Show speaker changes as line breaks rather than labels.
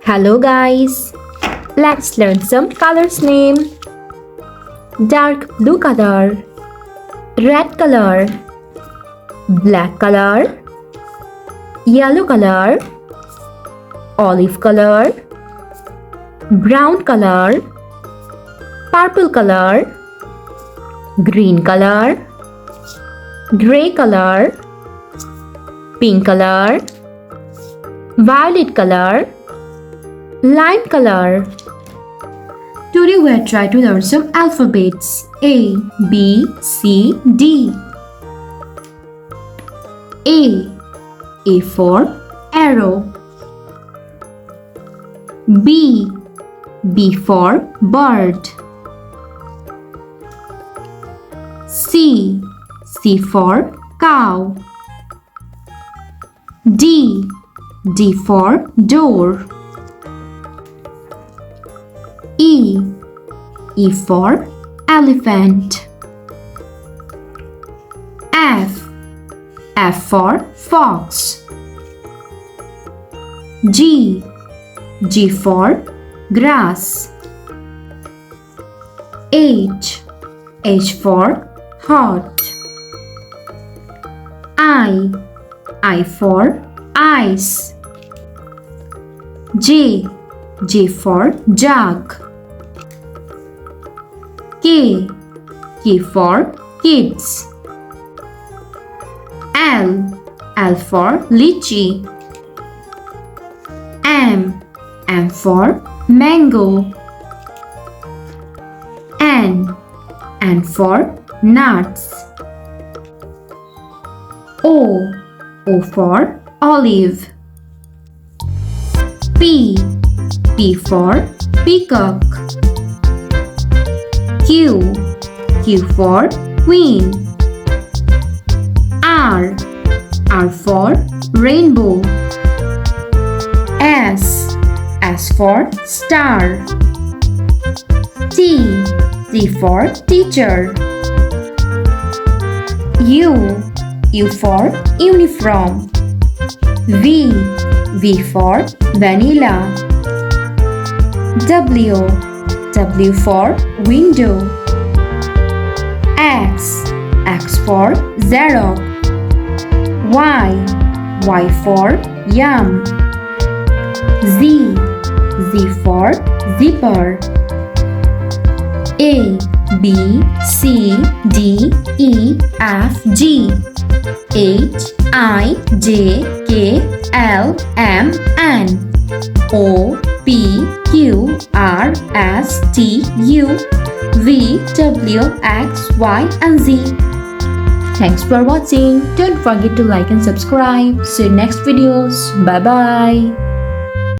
Hello guys, let's learn some colors name. Dark blue color, red color, black color, yellow color, olive color, brown color, purple color, green color, gray color, pink color, violet color, lime color. Today we are trying to learn some alphabets. A, B, C, D. A for arrow. B for bird. C for cow. D for door. E for elephant. F for fox. G for grass. H for hot. I for ice. J for jug. K for kids. L for lychee. M for mango. N for nuts. O for olive. P for peacock. Q for queen. R for rainbow. S for star. T for teacher. U for uniform. V for vanilla. W for window. X for Xerox. Y for yum. Z for zipper. A B C D E F G H I J K L M N O P Q R S T U V W X Y and Z. Thanks for watching. Don't forget to like and subscribe. See you next videos. Bye bye.